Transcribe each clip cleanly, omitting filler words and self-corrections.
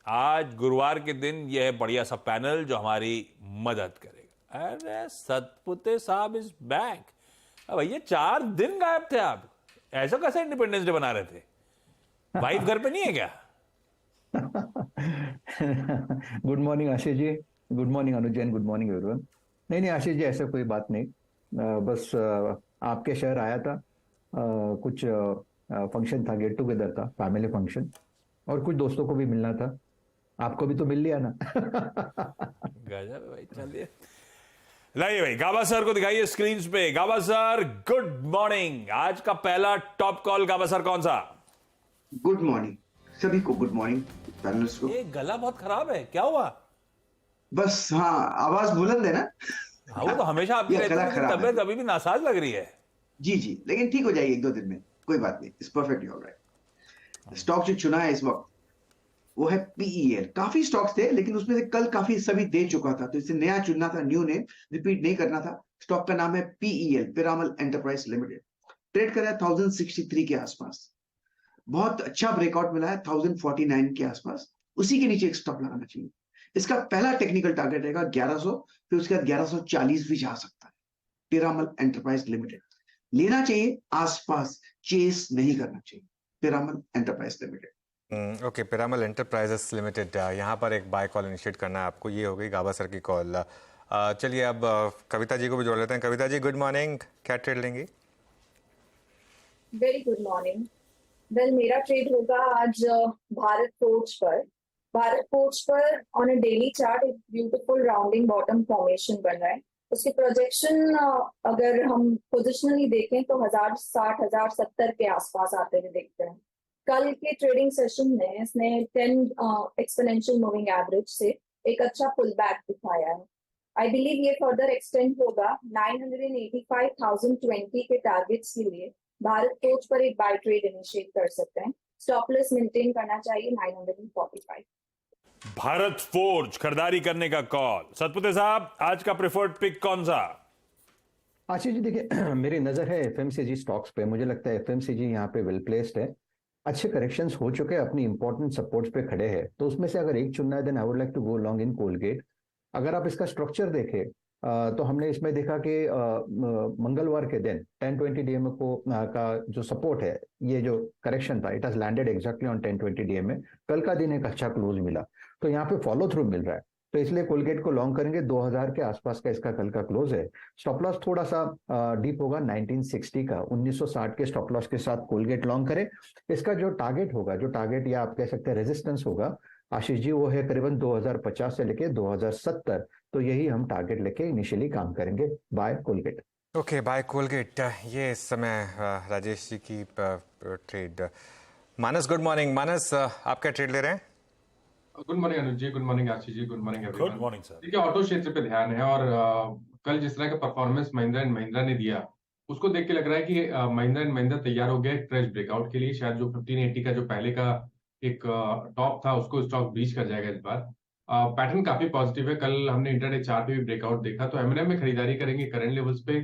आज गुरुवार के दिन यह है बढ़िया सा पैनल जो हमारी मदद करेगा। अरे सतपुते साहब इज बैक। भैया 4 दिन गायब थे आप, ऐसा कैसे इंडिपेंडेंस डे बना रहे थे? वाइफ घर पे नहीं है क्या? Good morning Ashish ji. Good morning Anuj Jain. Good morning everyone. नहीं नहीं आशीष जी, ऐसा कोई बात नहीं। बस आपके शहर आया था। कुछ फंक्शन था, गेट टुगेदर था, फैमिली फंक्शन, और कुछ दोस्तों को भी मिलना था। आपको भी तो मिल लिया ना। गजब है भाई। चलिए लाइए भाई, गाबा सर को दिखाइए स्क्रीन पे। गाबा सर गुड मॉर्निंग। आज का पहला टॉप कॉल गाबा सर कौन सा? गुड मॉर्निंग सभी को, गुड मॉर्निंग पैनलिस्ट को। ये गला बहुत खराब है, क्या हुआ? बस हाँ, आवाज बुलंद है ना। हाँ वो तो हमेशा आपकी ये रहती है, गला लेकिन खराब है। तबीयत अभी भी नासाज लग रही है। जी जी, लेकिन ठीक हो जाएगी 1-2 दिन में, कोई बात नहीं। It's perfectly alright. स्टॉक जो चुना है इस वक्त वो है पीईएल। काफी स्टॉक्स थे लेकिन उसमें से कल काफी सभी दे चुका था, तो इसे नया चुनना था, न्यू नेम रिपीट नहीं करना था। स्टॉक का नाम है PEL, Piramal enterprise limited. Trade कर रहा है 1063 के आसपास। बहुत अच्छा ब्रेकआउट मिला है 1049 के आसपास। उसी के नीचे एक स्टॉप लगाना चाहिए। इसका पहला टेक्निकल टारगेट रहेगा 1100, फिर उसके बाद 1140 भी जा सकता है। पिरामल एंटरप्राइज लिमिटेड लेना चाहिए आसपास, चेस नहीं करना चाहिए। Piramal enterprise limited. Okay, Piramal enterprises limited, यहाँ पर एक बाय कॉल इनिशिएट करना है आपको। ये हो गई गाबा सर की कॉल। चलिए अब कविता जी को भी जोड़ लेते हैं। कविता जी गुड मॉर्निंग, क्या ट्रेड लेंगी? Very good morning. वेल, मेरा ट्रेड होगा आज भारत फोर्ज पर। भारत फोर्ज पर ऑन अ डेली चार्ट एक ब्यूटीफुल राउंडिंग बॉटम फॉर्मेशन बन रहा है। उसकी प्रोजेक्शन अगर हम पोजिशनली देखें तो 1060 1070 के आसपास आते हुए देखते हैं। कल के ट्रेडिंग सेशन में इसने 10 एक्सपोनेंशियल मूविंग एवरेज से एक अच्छा पुल बैक दिखाया है। आई बिलीव ये फर्दर एक्सटेंड होगा 985,020 के टारगेट्स के लिए। भारत फोर्ज पर एक बाय ट्रेड इनिशिएट कर सकते हैं। स्टॉप लॉस मेंटेन करना चाहिए 945। भारत फोर्ज खरीदारी करने का कॉल। सतपुते साहब आज का प्रेफर्ड पिक कौन सा? आशीष जी देखिए, मेरी नजर है एफएमसीजी स्टॉक्स पे। मुझे लगता है एफएमसीजी यहाँ पे वेल प्लेस्ड है। अच्छे करेक्शंस हो चुके हैं, अपनी इंपॉर्टेंट सपोर्ट्स पे खड़े हैं, तो उसमें से अगर एक चुनना है then I would like to go long in Colgate. अगर आप इसका स्ट्रक्चर देखें तो हमने इसमें देखा कि मंगलवार के दिन 1020 डीएमए को का जो सपोर्ट है, ये जो करेक्शन था, it has landed exactly on 1020 DMA. कल का दिन एक अच्छा क्लोज मिला, तो यहाँ पे फॉलो थ्रू मिल रहा है, तो इसलिए कोलगेट को लॉन्ग करेंगे। 2000 के आसपास का इसका कल का क्लोज है। स्टॉप लॉस थोड़ा सा डीप होगा 1960 का। 1960 के स्टॉप लॉस के साथ कोलगेट लॉन्ग करें। इसका जो टारगेट होगा, जो टारगेट या आप कह सकते हैं रेजिस्टेंस होगा आशीष जी, वो है करीबन 2050 से लेके 2070। तो यही हम टारगेट लेके इनिशियली काम करेंगे। Buy Colgate. Okay, buy Colgate. ये इस समय राजेश जी की trade. Manas good morning. Manas, आप क्या ट्रेड ले रहे हैं? Good morning Anuj ji, good morning Ashish ji, good morning everyone. Good morning sir. देखिए, ऑटो क्षेत्र पे ध्यान है और कल जिस तरह का परफॉर्मेंस महिंद्रा एंड महिंद्रा ने दिया, उसको देख के लग रहा है कि महिंद्रा एंड महिंद्रा तैयार हो गया एक फ्रेश ब्रेकआउट के लिए। शायद जो 1580 का जो पहले का एक टॉप था उसको स्टॉक ब्रीच कर जाएगा इस बार। पैटर्न काफी पॉजिटिव है। कल हमने इंटरडे चार्ट पे भी ब्रेकआउट देखा, तो एमएनएम में खरीदारी करेंगे करंट लेवल्स पे।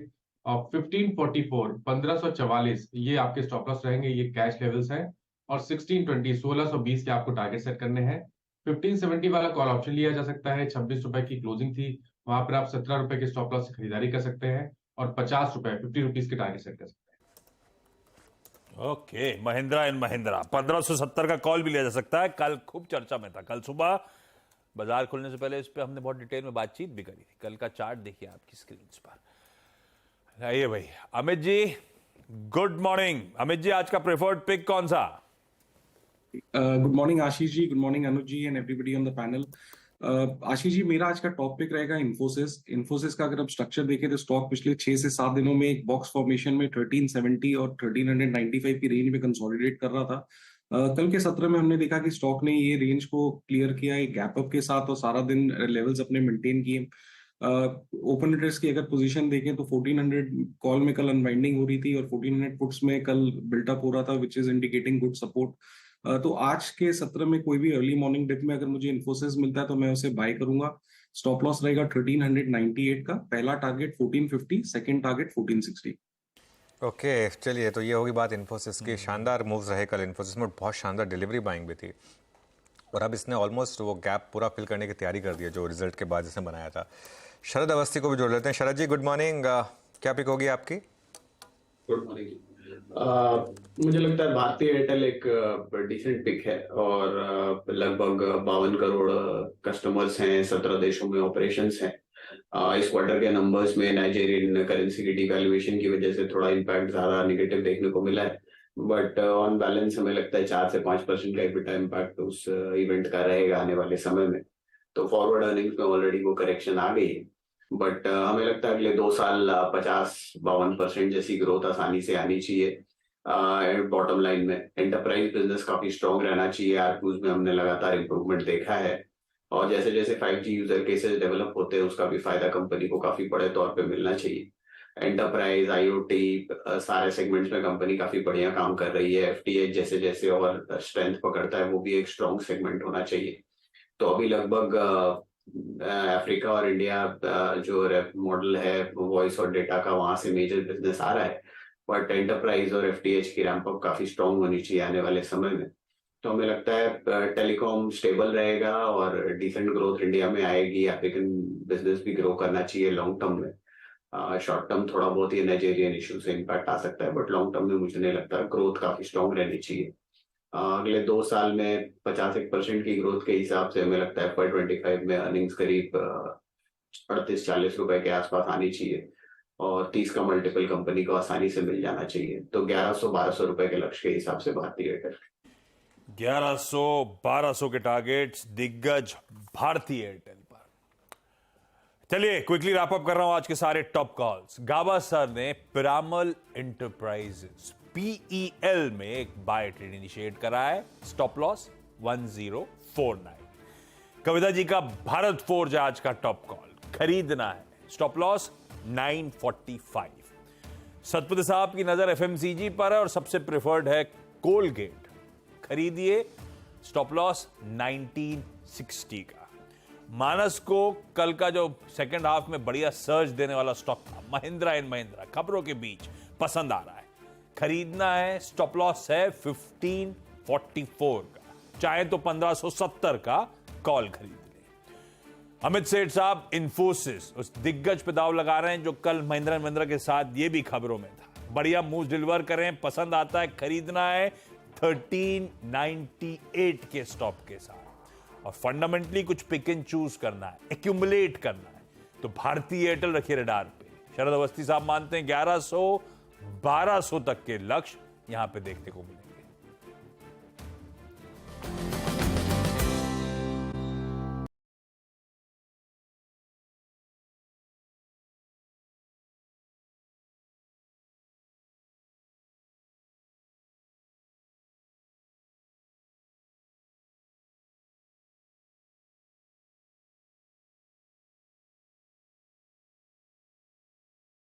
1544 1544 ये आपके स्टॉप लॉस रहेंगे, ये कैश लेवल्स हैं। और 1620 1620 के आपको टारगेट सेट करने हैं। 1570 वाला कॉल ऑप्शन लिया जा सकता है। 26 रुपए की क्लोजिंग थी, वहां पर आप 17 रुपए के स्टॉप लॉस से खरीदारी कर सकते हैं और 50 रुपए 50 रुपीज के टारगेट सेट कर सकते हैं। ओके, महिंद्रा एंड महिंद्रा 1570 का कॉल भी लिया जा सकता है। कल खूब चर्चा में था। कल सुबह बाजार खुलने से पहले इस पे हमने बहुत डिटेल में बातचीत भी करी थी। कल का चार्ट देखिए आपकी स्क्रीन पर। आइए भाई, अमित जी गुड मॉर्निंग। अमित जी आज का प्रेफर्ड पिक कौन सा? Good morning Ashish ji, good morning Anuj ji and everybody on the panel. Ashish ji, मेरा आज का टॉप पिक रहेगा इन्फोसिस। इन्फोसिस का अगर आप स्ट्रक्चर देखें तो स्टॉक पिछले 6 से 7 दिनों में एक बॉक्स फॉर्मेशन में 1370 और 1395 की रेंज में कंसोलिडेट कर रहा था। कल के सत्र में हमने देखा कि स्टॉक ने ये रेंज को क्लियर किया एक गैप अप के साथ और सारा दिन लेवल्स अपने मेंटेन किए। ओपन इंटरेस्ट की अगर पोजीशन देखें तो 1400 कॉल में कल अनवाइंडिंग हो रही थी और 1400 पुट्स में कल बिल्टअप हो रहा था, which is indicating good support. तो आज के सत्र में कोई भी अर्ली मॉर्निंग डिप में अगर मुझे इन्फोसिस मिलता है तो मैं उसे बाय करूंगा। स्टॉप लॉस रहेगा 1398 का। पहला टारगेट 1450, सेकंड टारगेट 1460। ओके, चलिए तो ये होगी बात इन्फोसिस की। शानदार मूव्स रहे कल इन्फोसिस में, बहुत शानदार डिलीवरी बाइंग भी थी। और अब इसने ऑलमोस्ट वो गैप पूरा फिल करने की तैयारी कर दी है जो रिजल्ट के बाद इसने बनाया था। शरद अवस्थी को भी जोड़ लेते हैं। शरद जी गुड मॉर्निंग, क्या पिक होगी आपकी? Good morning. मुझे लगता है भारतीय एयरटेल एक डिसेंट पिक है और लगभग 52 करोड़ कस्टमर्स हैं, 17 देशों में ऑपरेशंस हैं। इस क्वार्टर के नंबर्स में नाइजेरियन करेंसी की डिवैल्यूएशन की वजह से थोड़ा इम्पैक्ट ज्यादा नेगेटिव देखने को मिला है, बट ऑन बैलेंस हमें लगता है 4 से 5% का EBITDA इम्पैक्ट उस इवेंट का रहेगा आने वाले समय में। तो फॉरवर्ड अर्निंग्स में ऑलरेडी वो करेक्शन आ गई है, बट हमें लगता है अगले 2 साल 50-52% जैसी ग्रोथ आसानी से आनी चाहिए। बॉटम लाइन में एंटरप्राइज बिजनेस काफी स्ट्रॉन्ग रहना चाहिए। आरपीयूज में हमने लगातार इंप्रूवमेंट देखा है और जैसे जैसे 5G यूजर केसेस डेवलप होते हैं उसका भी फायदा कंपनी को काफी बड़े तौर पे मिलना चाहिए। एंटरप्राइज, IoT सारे सेगमेंट्स में कंपनी काफी बढ़िया काम कर रही है। FTH जैसे जैसे और स्ट्रेंथ पकड़ता है वो भी एक स्ट्रॉन्ग सेगमेंट होना चाहिए। तो अभी लगभग अफ्रीका और इंडिया जो मॉडल है वॉइस और डेटा का, वहां से मेजर बिजनेस आ रहा है, बट एंटरप्राइज और FTH की रैंप अप काफी स्ट्रॉन्ग होनी चाहिए आने वाले समय में। तो हमें लगता है टेलीकॉम स्टेबल रहेगा और डिसेंट ग्रोथ इंडिया में आएगी। अफ्रीकन बिजनेस भी ग्रो करना चाहिए लॉन्ग टर्म में। शॉर्ट टर्म थोड़ा बहुत ये नाइजेरियन इशू से इम्पैक्ट आ सकता है, बट लॉन्ग टर्म में मुझे नहीं लगता, ग्रोथ काफी स्ट्रॉन्ग रहनी चाहिए। अगले 2 साल में 51% की ग्रोथ के हिसाब से हमें लगता है FY25 में अर्निंग्स करीब 38-40 रुपए के आसपास आनी चाहिए और 30 का मल्टीपल कंपनी को आसानी से मिल जाना चाहिए। तो 1100-1200 रुपए के लक्ष्य के हिसाब से भारतीय एयरटेल 1100-1200 के टारगेट्स दिग्गज भारतीय एयरटेल पर। चलिए क्विकली रैप अप कर रहा हूं आज के सारे टॉप कॉल्स। गाबा सर ने पिरामल एंटरप्राइजेस PEL में एक बाय ट्रेड इनिशिएट करा है, स्टॉप लॉस 1049। कविता जी का भारत फोर्ज आज का टॉप कॉल, खरीदना है, स्टॉप लॉस 945। सतपति साहब की नजर FMCG पर है और सबसे प्रेफर्ड है कोलगेट, खरीदिए, स्टॉप लॉस 1960 का। मानस को कल का जो सेकंड हाफ में बढ़िया सर्ज देने वाला स्टॉक था महिंद्रा एंड महिंद्रा, खबरों के बीच पसंद आ रहा है, खरीदना है, स्टॉप लॉस है 1544 का, चाहे तो 1570 का कॉल खरीद ले। अमित सेठ साहब इन्फोसिस, उस दिग्गज पे दाव लगा रहे हैं जो कल महिंद्रा एंड महिंद्रा के साथ ये भी खबरों में था, बढ़िया मूव डिलीवर करें, पसंद आता है, खरीदना है 1398 के स्टॉप के साथ। और फंडामेंटली कुछ पिक एंड चूज करना है, एक्यूमुलेट करना है, तो भारतीय एयरटेल रखिए रडार पे। शरद अवस्थी साहब मानते हैं 1100-1200 तक के लक्ष्य यहां पे देखने को मिले।